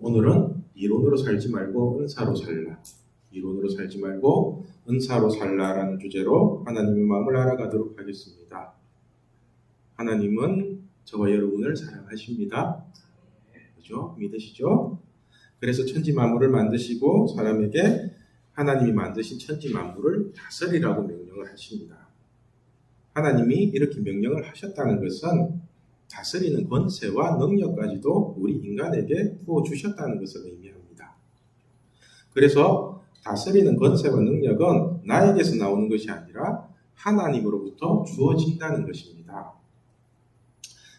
오늘은 이론으로 살지 말고 은사로 살라. 이론으로 살지 말고 은사로 살라라는 주제로 하나님의 마음을 알아가도록 하겠습니다. 하나님은 저와 여러분을 사랑하십니다. 그죠? 믿으시죠? 그래서 천지 만물을 만드시고 사람에게 하나님이 만드신 천지 만물을 다스리라고 명령을 하십니다. 하나님이 이렇게 명령을 하셨다는 것은 다스리는 권세와 능력까지도 우리 인간에게 부어주셨다는 것을 의미합니다. 그래서 다스리는 권세와 능력은 나에게서 나오는 것이 아니라 하나님으로부터 주어진다는 것입니다.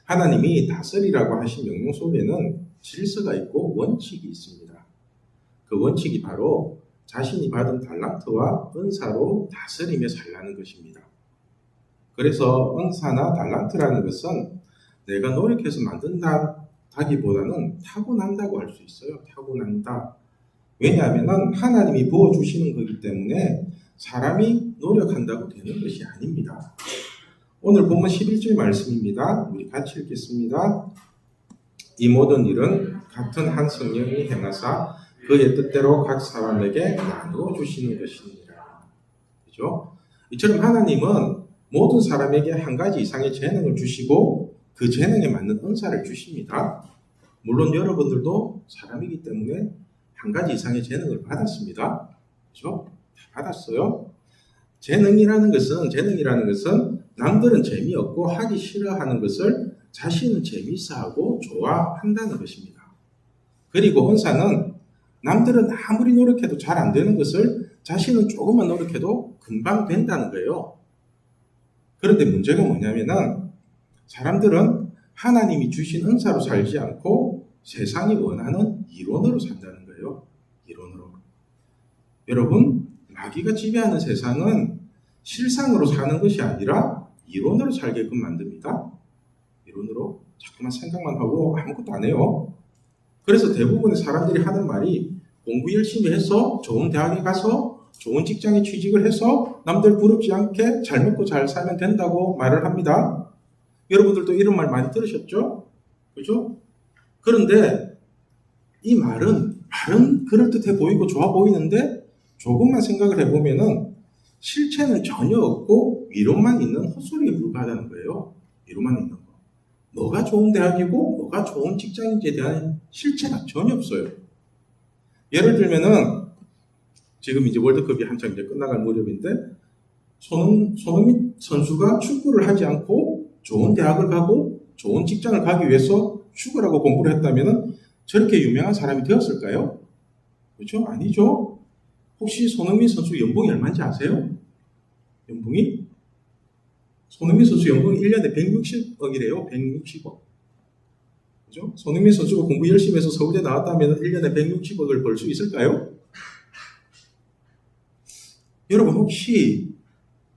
하나님이 다스리라고 하신 명령 속에는 질서가 있고 원칙이 있습니다. 그 원칙이 바로 자신이 받은 달란트와 은사로 다스리며 살라는 것입니다. 그래서 은사나 달란트라는 것은 내가 노력해서 만든다기보다는 타고난다고 할 수 있어요. 타고난다. 왜냐하면 하나님이 부어주시는 거기 때문에 사람이 노력한다고 되는 것이 아닙니다. 오늘 본문 11절 말씀입니다. 우리 같이 읽겠습니다. 이 모든 일은 같은 한 성령이 행하사 그의 뜻대로 각 사람에게 나누어 주시는 것이니라. 그죠? 이처럼 하나님은 모든 사람에게 한 가지 이상의 재능을 주시고 그 재능에 맞는 은사를 주십니다. 물론 여러분들도 사람이기 때문에 한 가지 이상의 재능을 받았습니다. 그죠? 받았어요. 재능이라는 것은 남들은 재미없고 하기 싫어하는 것을 자신은 재미있어하고 좋아한다는 것입니다. 그리고 은사는 남들은 아무리 노력해도 잘 안 되는 것을 자신은 조금만 노력해도 금방 된다는 거예요. 그런데 문제가 뭐냐면은 사람들은 하나님이 주신 은사로 살지 않고 세상이 원하는 이론으로 산다는 거예요. 이론으로. 여러분, 마귀가 지배하는 세상은 실상으로 사는 것이 아니라 이론으로 살게끔 만듭니다. 이론으로 자꾸만 생각만 하고 아무것도 안 해요. 그래서 대부분의 사람들이 하는 말이 공부 열심히 해서 좋은 대학에 가서 좋은 직장에 취직을 해서 남들 부럽지 않게 잘 먹고 잘 살면 된다고 말을 합니다. 여러분들도 이런 말 많이 들으셨죠? 그죠? 그런데 이 말은 그럴듯해 보이고 좋아 보이는데 조금만 생각을 해보면은 실체는 전혀 없고 위로만 있는 헛소리에 불과하다는 거예요. 위로만 있는 거. 뭐가 좋은 대학이고 뭐가 좋은 직장인지에 대한 실체가 전혀 없어요. 예를 들면은 지금 이제 월드컵이 한창 이제 끝나갈 무렵인데 손흥민 선수가 축구를 하지 않고 좋은 대학을 가고 좋은 직장을 가기 위해서 축구라고 공부를 했다면은 저렇게 유명한 사람이 되었을까요? 그렇죠? 아니죠. 혹시 손흥민 선수 연봉이 얼마인지 아세요? 연봉이? 손흥민 선수 연봉이 1년에 160억이래요. 160억. 그죠? 손흥민 선수가 공부 열심히 해서 서울대 나왔다면 1년에 160억을 벌 수 있을까요? 여러분 혹시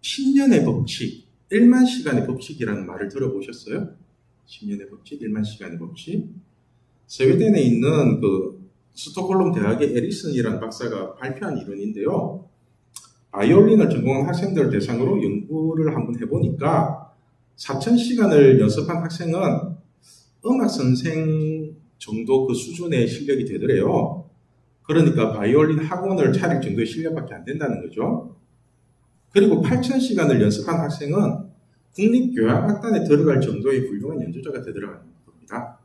10년의 법칙, 1만 시간의 법칙이라는 말을 들어보셨어요? 10년의 법칙, 1만 시간의 법칙. 스웨덴에 있는 그 스톡홀름 대학의 에리슨이라는 박사가 발표한 이론인데요. 바이올린을 전공한 학생들 대상으로 연구를 한번 해보니까 4,000시간을 연습한 학생은 음악 선생 정도 그 수준의 실력이 되더래요. 그러니까 바이올린 학원을 차릴 정도의 실력밖에 안 된다는 거죠. 그리고 8,000시간을 연습한 학생은 국립교향악단에 들어갈 정도의 훌륭한 연주자가 되더라는 겁니다.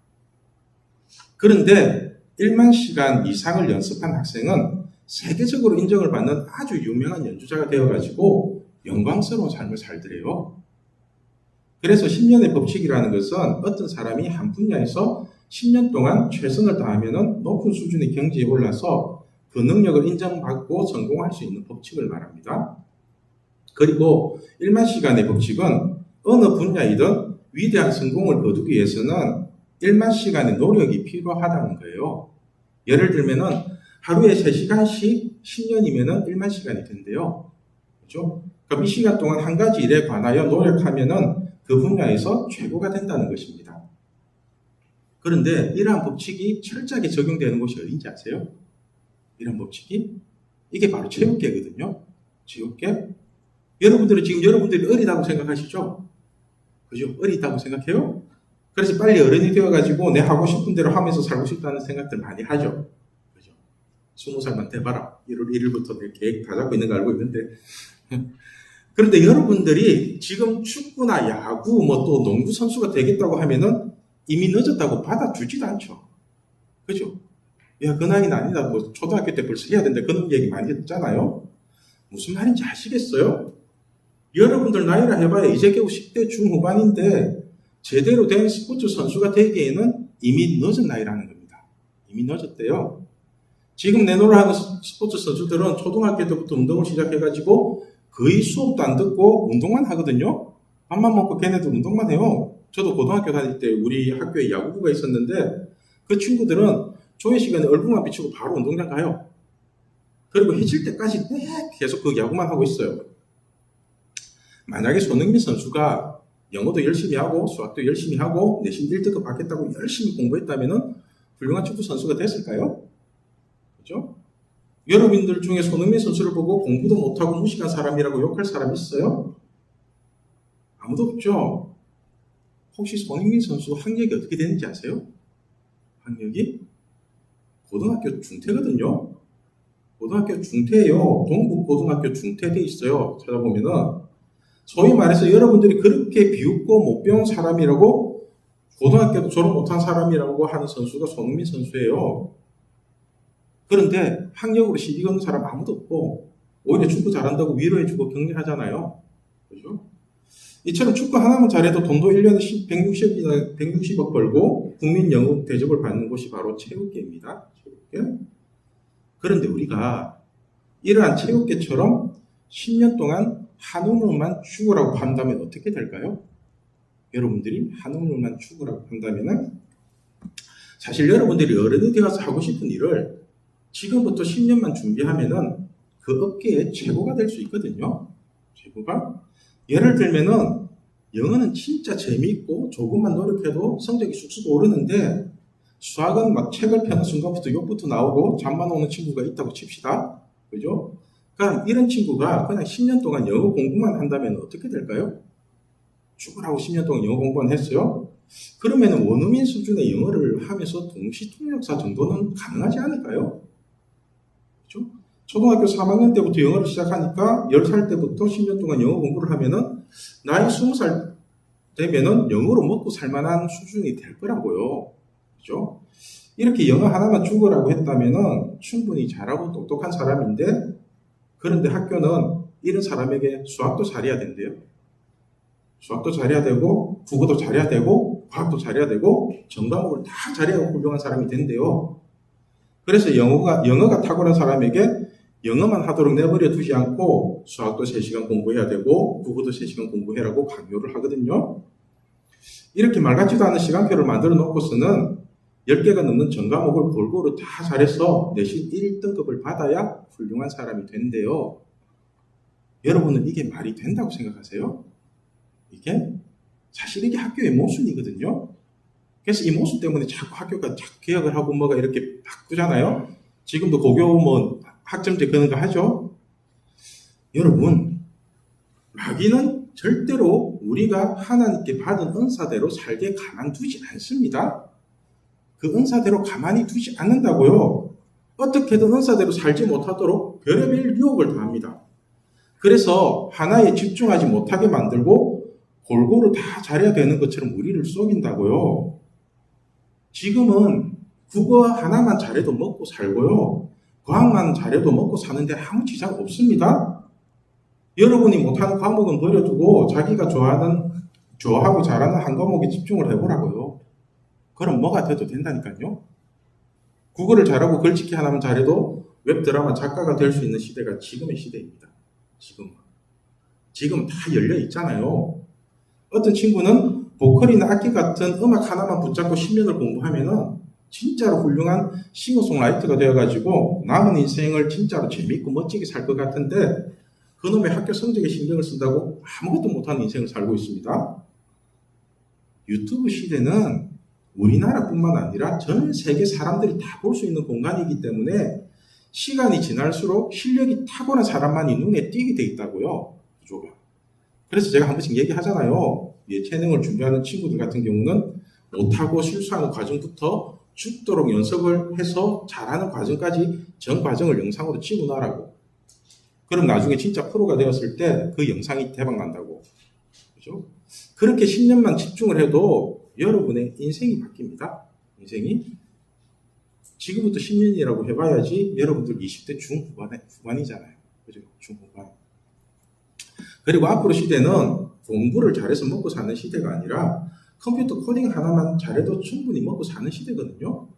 그런데 1만 시간 이상을 연습한 학생은 세계적으로 인정을 받는 아주 유명한 연주자가 되어가지고 영광스러운 삶을 살더래요. 그래서 10년의 법칙이라는 것은 어떤 사람이 한 분야에서 10년 동안 최선을 다하면 높은 수준의 경지에 올라서 그 능력을 인정받고 성공할 수 있는 법칙을 말합니다. 그리고 1만 시간의 법칙은 어느 분야이든 위대한 성공을 거두기 위해서는 1만 시간의 노력이 필요하다는 거예요. 예를 들면은 하루에 3시간씩 10년이면은 1만 시간이 된대요. 그렇죠? 그럼 이 시간 동안 한 가지 일에 관하여 노력하면은 그 분야에서 최고가 된다는 것입니다. 그런데 이러한 법칙이 철저하게 적용되는 곳이 어딘지 아세요? 이런 법칙이? 이게 바로 체육계거든요. 체육계? 여러분들이 어리다고 생각하시죠? 그죠? 어리다고 생각해요? 그래서 빨리 어른이 되어가지고 내 하고 싶은 대로 하면서 살고 싶다는 생각들 많이 하죠. 그죠? 20살만 돼봐라. 1월 1일부터 내 계획 다 잡고 있는 거 알고 있는데. 그런데 여러분들이 지금 축구나 야구, 뭐 또 농구 선수가 되겠다고 하면은 이미 늦었다고 받아주지도 않죠. 그죠? 야, 그 나이는 아니다. 뭐 초등학교 때 벌써 해야 된다. 그런 얘기 많이 듣잖아요. 무슨 말인지 아시겠어요? 여러분들 나이라 해봐야 이제 겨우 10대 중후반인데 제대로 된 스포츠 선수가 되기에는 이미 늦은 나이라는 겁니다. 이미 늦었대요. 지금 내노라 하는 스포츠 선수들은 초등학교 때부터 운동을 시작해가지고 거의 수업도 안 듣고 운동만 하거든요. 밥만 먹고 걔네들 운동만 해요. 저도 고등학교 다닐 때 우리 학교에 야구부가 있었는데 그 친구들은 조회 시간에 얼굴만 비추고 바로 운동장 가요. 그리고 해질 때까지 계속 그 야구만 하고 있어요. 만약에 손흥민 선수가 영어도 열심히 하고 수학도 열심히 하고 내신 1등급 받겠다고 열심히 공부했다면 훌륭한 축구 선수가 됐을까요? 그죠? 여러분들 중에 손흥민 선수를 보고 공부도 못하고 무식한 사람이라고 욕할 사람 있어요? 아무도 없죠? 혹시 손흥민 선수 학력이 어떻게 되는지 아세요? 학력이? 고등학교 중퇴거든요? 고등학교 중퇴예요. 동국고등학교 중퇴돼 있어요. 찾아보면은. 소위 말해서 여러분들이 그렇게 비웃고 못 배운 사람이라고 고등학교도 졸업 못한 사람이라고 하는 선수가 손흥민 선수예요. 그런데 학력으로 시비 거는 사람 아무도 없고 오히려 축구 잘한다고 위로해주고 격려하잖아요. 그죠? 이처럼 축구 하나만 잘해도 돈도 1년에 160억 벌고 국민 영웅 대접을 받는 곳이 바로 체육계입니다. 체육계. 그런데 우리가 이러한 체육계처럼 10년 동안 한우물만 추구라고 한다면 어떻게 될까요? 여러분들이 한우물만 추구라고 한다면 사실 여러분들이 어른이 되어서 하고 싶은 일을 지금부터 10년만 준비하면은 그 업계의 최고가 될 수 있거든요. 최고가. 예를 들면은 영어는 진짜 재미있고 조금만 노력해도 성적이 쑥쑥 오르는데 수학은 막 책을 펴는 순간부터 욕부터 나오고 잠만 오는 친구가 있다고 칩시다. 그죠? 그럼 이런 친구가 그냥 10년 동안 영어 공부만 한다면 어떻게 될까요? 죽으라고 10년 동안 영어 공부만 했어요? 그러면 원어민 수준의 영어를 하면서 동시통역사 정도는 가능하지 않을까요? 그죠? 초등학교 3학년 때부터 영어를 시작하니까 10살 때부터 10년 동안 영어 공부를 하면은 나이 20살 되면은 영어로 먹고 살만한 수준이 될 거라고요. 그죠? 이렇게 영어 하나만 죽으라고 했다면은 충분히 잘하고 똑똑한 사람인데 그런데 학교는 이런 사람에게 수학도 잘해야 된대요. 수학도 잘해야 되고 국어도 잘해야 되고 과학도 잘해야 되고 전과목을 다 잘해야 훌륭한 사람이 된대요. 그래서 영어가 탁월한 사람에게 영어만 하도록 내버려 두지 않고 수학도 3시간 공부해야 되고 국어도 3시간 공부해라고 강요를 하거든요. 이렇게 말 같지도 않은 시간표를 만들어 놓고서는 10개가 넘는 전과목을 골고루 다 잘해서 내신 1등급을 받아야 훌륭한 사람이 된대요. 여러분은 이게 말이 된다고 생각하세요? 사실 이게 학교의 모순이거든요. 그래서 이 모순 때문에 자꾸 학교가 자꾸 개혁을 하고 뭐가 이렇게 바꾸잖아요. 지금도 고교 뭐 학점제 그런 거 하죠. 여러분, 마귀는 절대로 우리가 하나님께 받은 은사대로 살게 가만두지 않습니다. 그 은사대로 가만히 두지 않는다고요. 어떻게든 은사대로 살지 못하도록 별의별 유혹을 당합니다. 그래서 하나에 집중하지 못하게 만들고 골고루 다 잘해야 되는 것처럼 우리를 속인다고요. 지금은 국어 하나만 잘해도 먹고 살고요. 과학만 잘해도 먹고 사는데 아무 지장 없습니다. 여러분이 못하는 과목은 버려두고 자기가 좋아하고 잘하는 한 과목에 집중을 해보라고요. 그럼 뭐가 돼도 된다니까요. 국어를 잘하고 글짓기 하나만 잘해도 웹드라마 작가가 될 수 있는 시대가 지금의 시대입니다. 지금 다 열려 있잖아요. 어떤 친구는 보컬이나 악기 같은 음악 하나만 붙잡고 10년을 공부하면은 진짜로 훌륭한 싱어송라이터가 되어가지고 남은 인생을 진짜로 재밌고 멋지게 살 것 같은데 그놈의 학교 성적에 신경을 쓴다고 아무것도 못하는 인생을 살고 있습니다. 유튜브 시대는 우리나라뿐만 아니라 전 세계 사람들이 다 볼 수 있는 공간이기 때문에 시간이 지날수록 실력이 탁월한 사람만이 눈에 띄게 돼 있다고요. 구조가. 그래서 제가 한 번씩 얘기하잖아요. 예체능을 준비하는 친구들 같은 경우는 못하고 실수하는 과정부터 죽도록 연습을 해서 잘하는 과정까지 전 과정을 영상으로 찍어놔라고. 그럼 나중에 진짜 프로가 되었을 때 그 영상이 대박 난다고. 그죠? 그렇게 10년만 집중을 해도 여러분의 인생이 바뀝니다. 인생이. 지금부터 10년이라고 해봐야지 여러분들 20대 후반이잖아요. 그죠? 중후반. 그리고 앞으로 시대는 공부를 잘해서 먹고 사는 시대가 아니라 컴퓨터 코딩 하나만 잘해도 충분히 먹고 사는 시대거든요.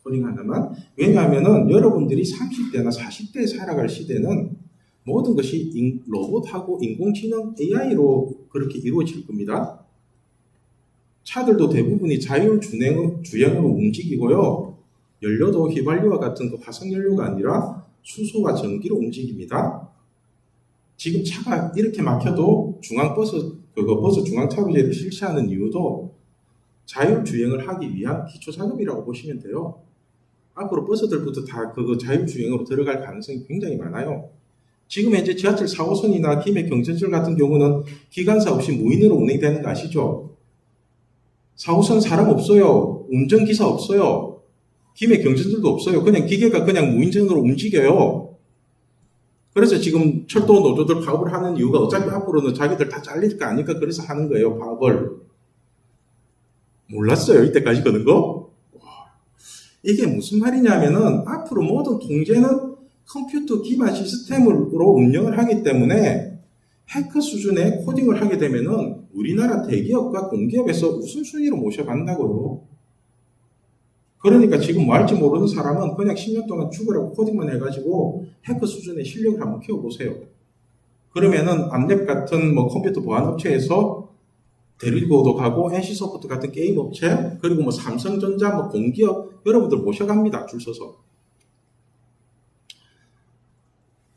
코딩 하나만. 왜냐하면은 여러분들이 30대나 40대에 살아갈 시대는 모든 것이 로봇하고 인공지능 AI로 그렇게 이루어질 겁니다. 차들도 대부분이 자율주행으로 움직이고요. 연료도 휘발유와 같은 그 화석연료가 아니라 수소와 전기로 움직입니다. 지금 차가 이렇게 막혀도 버스 중앙차로제를 실시하는 이유도 자율주행을 하기 위한 기초작업이라고 보시면 돼요. 앞으로 버스들부터 다 자율주행으로 들어갈 가능성이 굉장히 많아요. 지금 현재 지하철 4호선이나 김해 경전철 같은 경우는 기관사 없이 무인으로 운행되는 거 아시죠? 4호선 사람 없어요. 운전기사 없어요. 김해 경전철도 없어요. 그냥 기계가 그냥 무인전으로 움직여요. 그래서 지금 철도 노조들 파업을 하는 이유가 어차피 앞으로는 자기들 다 잘릴 거 아니까 그래서 하는 거예요. 파업을. 몰랐어요. 이때까지 그런 거? 이게 무슨 말이냐면은 앞으로 모든 통제는 컴퓨터 기반 시스템으로 운영을 하기 때문에 해커 수준의 코딩을 하게 되면은 우리나라 대기업과 공기업에서 우선순위로 모셔간다고요. 그러니까 지금 뭐 할지 모르는 사람은 그냥 10년 동안 죽으라고 코딩만 해가지고 해커 수준의 실력을 한번 키워보세요. 그러면은 암랩 같은 뭐 컴퓨터 보안 업체에서 데리고도 가고 NC소프트 같은 게임 업체 그리고 뭐 삼성전자 뭐 공기업 여러분들 모셔갑니다. 줄 서서.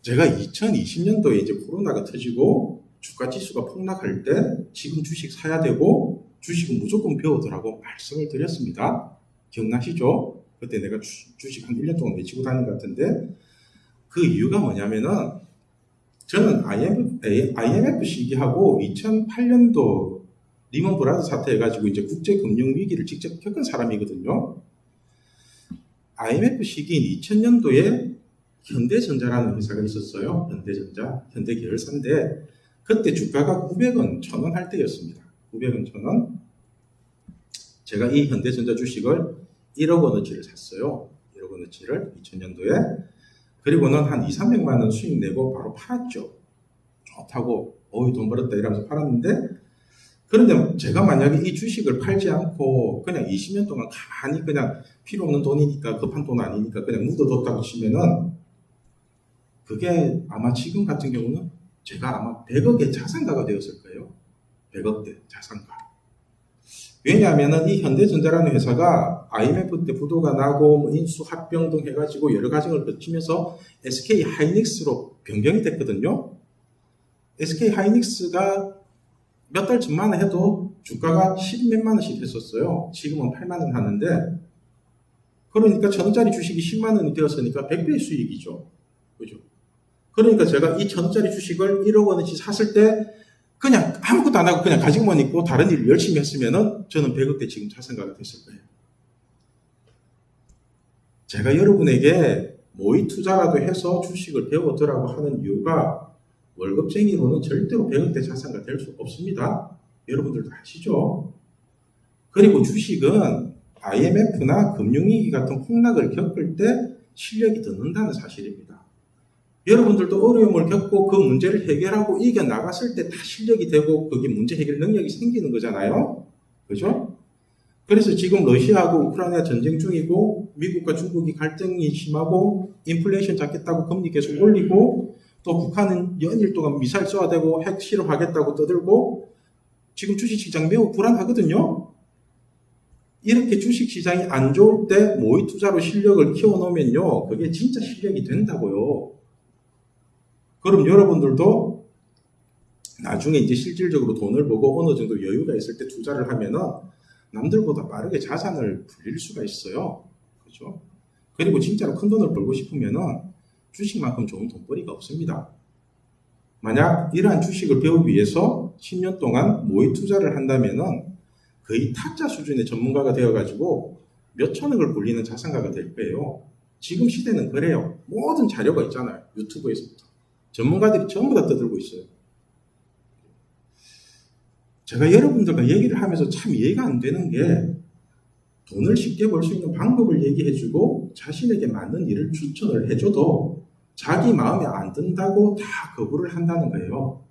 제가 2020년도에 이제 코로나가 터지고 주가 지수가 폭락할 때 지금 주식 사야 되고 주식은 무조건 배우더라고 말씀을 드렸습니다. 기억나시죠? 그때 내가 주식 한 1년 동안 외치고 다닌 것 같은데 그 이유가 뭐냐면은 저는 IMF 시기하고 2008년도 리먼 브라더 사태 해가지고 이제 국제금융 위기를 직접 겪은 사람이거든요. IMF 시기인 2000년도에 현대전자라는 회사가 있었어요. 현대전자, 현대계열사인데 그때 주가가 900원, 1000원 할 때였습니다. 900원, 1000원. 제가 이 현대전자 주식을 1억 원어치를 샀어요. 1억 원어치를 2000년도에. 그리고는 한 200~300만 원 수익 내고 바로 팔았죠. 좋다고 어이 돈 벌었다 이러면서 팔았는데 그런데 제가 만약에 이 주식을 팔지 않고 그냥 20년 동안 가만히 그냥 필요 없는 돈이니까 급한 돈 아니니까 그냥 묻어뒀다고 치면은 그게 아마 지금 같은 경우는 제가 아마 100억의 자산가가 되었을 거예요. 100억대 자산가. 왜냐하면은 이 현대전자라는 회사가 IMF 때 부도가 나고 뭐 인수 합병 등 해가지고 여러 과정을 거치면서 SK 하이닉스로 변경이 됐거든요. SK 하이닉스가 몇 달 전만 해도 주가가 10몇만 원씩 했었어요. 지금은 8만 원 하는데 그러니까 1,000원짜리 주식이 10만 원이 되었으니까 100배의 수익이죠. 그죠? 그러니까 제가 이 1,000원짜리 주식을 1억 원어치 샀을 때 그냥 아무것도 안 하고 그냥 가지고만 있고 다른 일을 열심히 했으면은 저는 100억대 지금 자산가가 됐을 거예요. 제가 여러분에게 모의 투자라도 해서 주식을 배워두라고 하는 이유가 월급쟁이로는 절대로 100억대 자산가 될 수 없습니다. 여러분들도 아시죠? 그리고 주식은 IMF나 금융위기 같은 폭락을 겪을 때 실력이 더 는다는 사실입니다. 여러분들도 어려움을 겪고 그 문제를 해결하고 이겨나갔을 때 다 실력이 되고 그게 문제 해결 능력이 생기는 거잖아요. 그죠? 그래서 지금 러시아하고 우크라이나 전쟁 중이고 미국과 중국이 갈등이 심하고 인플레이션 잡겠다고 금리 계속 올리고 또 북한은 연일 동안 미사일 쏘아대고 핵 실험하겠다고 떠들고 지금 주식시장 매우 불안하거든요. 이렇게 주식시장이 안 좋을 때 모의 투자로 실력을 키워놓으면요. 그게 진짜 실력이 된다고요. 그럼 여러분들도 나중에 이제 실질적으로 돈을 보고 어느 정도 여유가 있을 때 투자를 하면은 남들보다 빠르게 자산을 불릴 수가 있어요. 그죠? 그리고 진짜로 큰 돈을 벌고 싶으면은 주식만큼 좋은 돈벌이가 없습니다. 만약 이러한 주식을 배우기 위해서 10년 동안 모의 투자를 한다면은 거의 타짜 수준의 전문가가 되어가지고 몇 천억을 굴리는 자산가가 될 거예요. 지금 시대는 그래요. 모든 자료가 있잖아요. 유튜브에서부터. 전문가들이 전부 다 떠들고 있어요. 제가 여러분들과 얘기를 하면서 참 이해가 안 되는 게 돈을 쉽게 벌 수 있는 방법을 얘기해주고 자신에게 맞는 일을 추천을 해줘도 자기 마음에 안 든다고 다 거부를 한다는 거예요.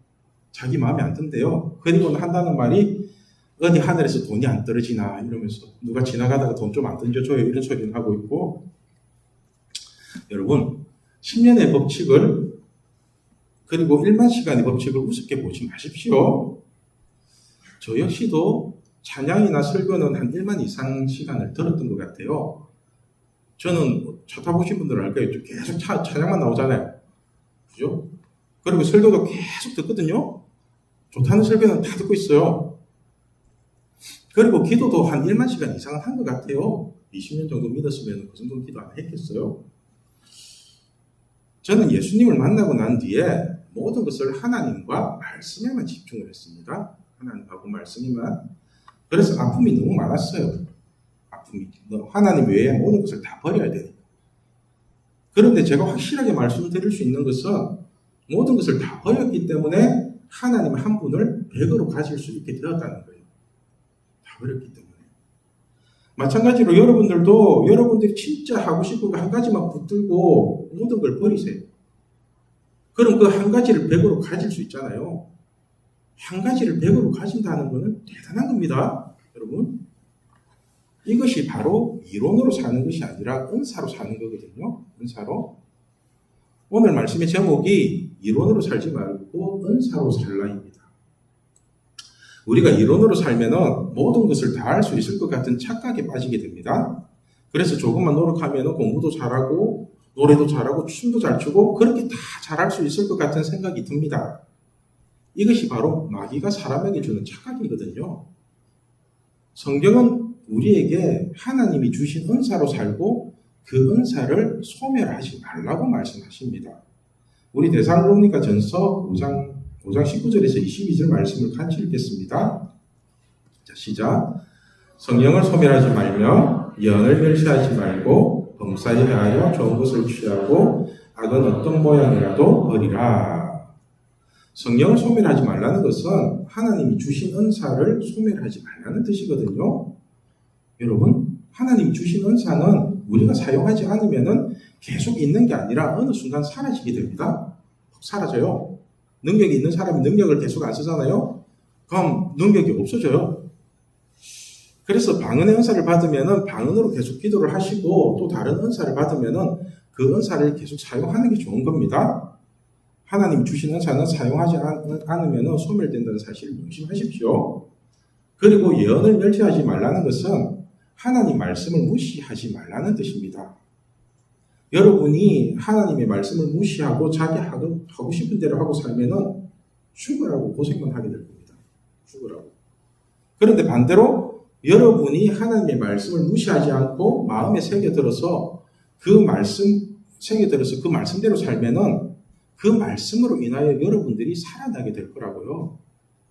자기 마음에 안 든대요. 그리고는 한다는 말이 어디 하늘에서 돈이 안 떨어지나 이러면서 누가 지나가다가 돈 좀 안 던져줘요 이런 소리를 하고 있고, 여러분 10년의 법칙을 그리고 1만 시간의 법칙을 우습게 보지 마십시오. 저 역시도 찬양이나 설교는 한 1만 이상 시간을 들었던 것 같아요. 저는 차 타보신 분들은 알 거예요. 계속 찬양만 나오잖아요. 그죠? 그리고 설교도 계속 듣거든요. 좋다는 설교는 다 듣고 있어요. 그리고 기도도 한 1만 시간 이상은 한 것 같아요. 20년 정도 믿었으면 그 정도 기도 안 했겠어요? 저는 예수님을 만나고 난 뒤에 모든 것을 하나님과 말씀에만 집중을 했습니다. 하나님하고 말씀에만. 그래서 아픔이 너무 많았어요. 아픔이. 하나님 외에 모든 것을 다 버려야 되니까. 그런데 제가 확실하게 말씀드릴 수 있는 것은 모든 것을 다 버렸기 때문에 하나님 한 분을 100으로 가질 수 있게 되었다는 거예요. 다 버렸기 때문에. 마찬가지로 여러분들도 여러분들이 진짜 하고 싶은 거 한 가지만 붙들고 모든 걸 버리세요. 그럼 그 한 가지를 100으로 가질 수 있잖아요. 한 가지를 100으로 가진다는 것은 대단한 겁니다. 여러분. 이것이 바로 이론으로 사는 것이 아니라 은사로 사는 거거든요. 은사로. 오늘 말씀의 제목이 이론으로 살지 말고 은사로 살라입니다. 우리가 이론으로 살면은 모든 것을 다 할 수 있을 것 같은 착각에 빠지게 됩니다. 그래서 조금만 노력하면은 공부도 잘하고 노래도 잘하고 춤도 잘 추고 그렇게 다 잘할 수 있을 것 같은 생각이 듭니다. 이것이 바로 마귀가 사람에게 주는 착각이거든요. 성경은 우리에게 하나님이 주신 은사로 살고 그 은사를 소멸하지 말라고 말씀하십니다. 우리 데살로니가 전서 5장 19절에서 22절 말씀을 같이 읽겠습니다. 자, 시작. 성령을 소멸하지 말며 예언을 멸시하지 말고 범사에 하여 좋은 것을 취하고 악은 어떤 모양이라도 버리라. 성령을 소멸하지 말라는 것은 하나님이 주신 은사를 소멸하지 말라는 뜻이거든요. 여러분, 하나님이 주신 은사는 우리가 사용하지 않으면 계속 있는 게 아니라 어느 순간 사라지게 됩니다. 사라져요. 능력이 있는 사람이 능력을 계속 안 쓰잖아요. 그럼 능력이 없어져요. 그래서 방언의 은사를 받으면 방언으로 계속 기도를 하시고 또 다른 은사를 받으면 그 은사를 계속 사용하는 게 좋은 겁니다. 하나님 주신 은사는 사용하지 않으면 소멸된다는 사실을 명심하십시오. 그리고 예언을 멸시하지 말라는 것은 하나님 말씀을 무시하지 말라는 뜻입니다. 여러분이 하나님의 말씀을 무시하고 자기 하고 싶은 대로 하고 살면은 죽으라고 고생만 하게 될 겁니다. 죽으라고. 그런데 반대로 여러분이 하나님의 말씀을 무시하지 않고 마음에 새겨들어서 그 말씀대로 살면은 그 말씀으로 인하여 여러분들이 살아나게 될 거라고요.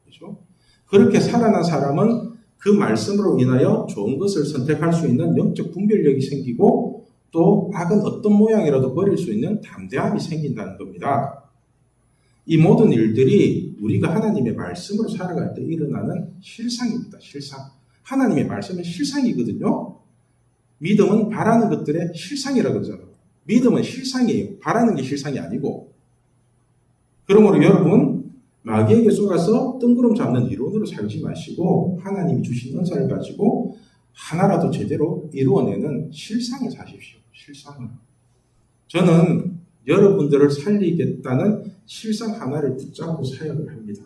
그렇죠? 그렇게 살아난 사람은 그 말씀으로 인하여 좋은 것을 선택할 수 있는 영적 분별력이 생기고 또 악은 어떤 모양이라도 버릴 수 있는 담대함이 생긴다는 겁니다. 이 모든 일들이 우리가 하나님의 말씀으로 살아갈 때 일어나는 실상입니다. 실상. 하나님의 말씀은 실상이거든요. 믿음은 바라는 것들의 실상이라고 그러잖아요. 믿음은 실상이에요. 바라는 게 실상이 아니고. 그러므로 여러분, 마귀에게 속아서 뜬구름 잡는 이론으로 살지 마시고 하나님이 주신 은사를 가지고 하나라도 제대로 이루어내는 실상을 사십시오. 실상을. 저는 여러분들을 살리겠다는 실상 하나를 붙잡고 사역을 합니다.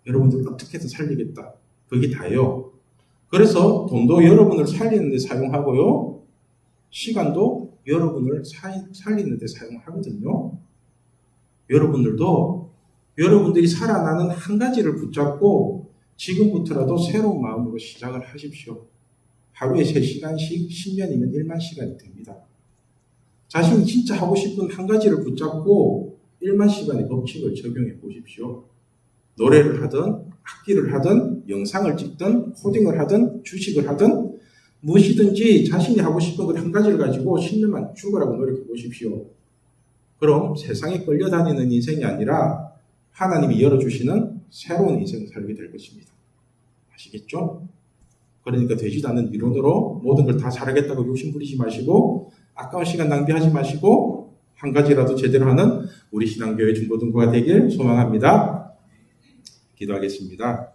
여러분들 어떻게든 살리겠다. 그게 다예요. 그래서 돈도 여러분을 살리는 데 사용하고요. 시간도 여러분을 살리는 데 사용하거든요. 여러분들도 여러분들이 살아나는 한 가지를 붙잡고 지금부터라도 새로운 마음으로 시작을 하십시오. 하루에 3시간씩 10년이면 1만 시간이 됩니다. 자신이 진짜 하고 싶은 한 가지를 붙잡고 1만 시간의 법칙을 적용해 보십시오. 노래를 하든 악기를 하든 영상을 찍든 코딩을 하든 주식을 하든 무엇이든지 자신이 하고 싶은 것 한 가지를 가지고 10년만 죽으라고 노력해 보십시오. 그럼 세상에 끌려다니는 인생이 아니라 하나님이 열어주시는 새로운 인생을 살게 될 것입니다. 아시겠죠? 그러니까 되지도 않는 이론으로 모든 걸 다 잘하겠다고 욕심 부리지 마시고 아까운 시간 낭비하지 마시고 한 가지라도 제대로 하는 우리 신앙교회 중고등부가 되길 소망합니다. 기도하겠습니다.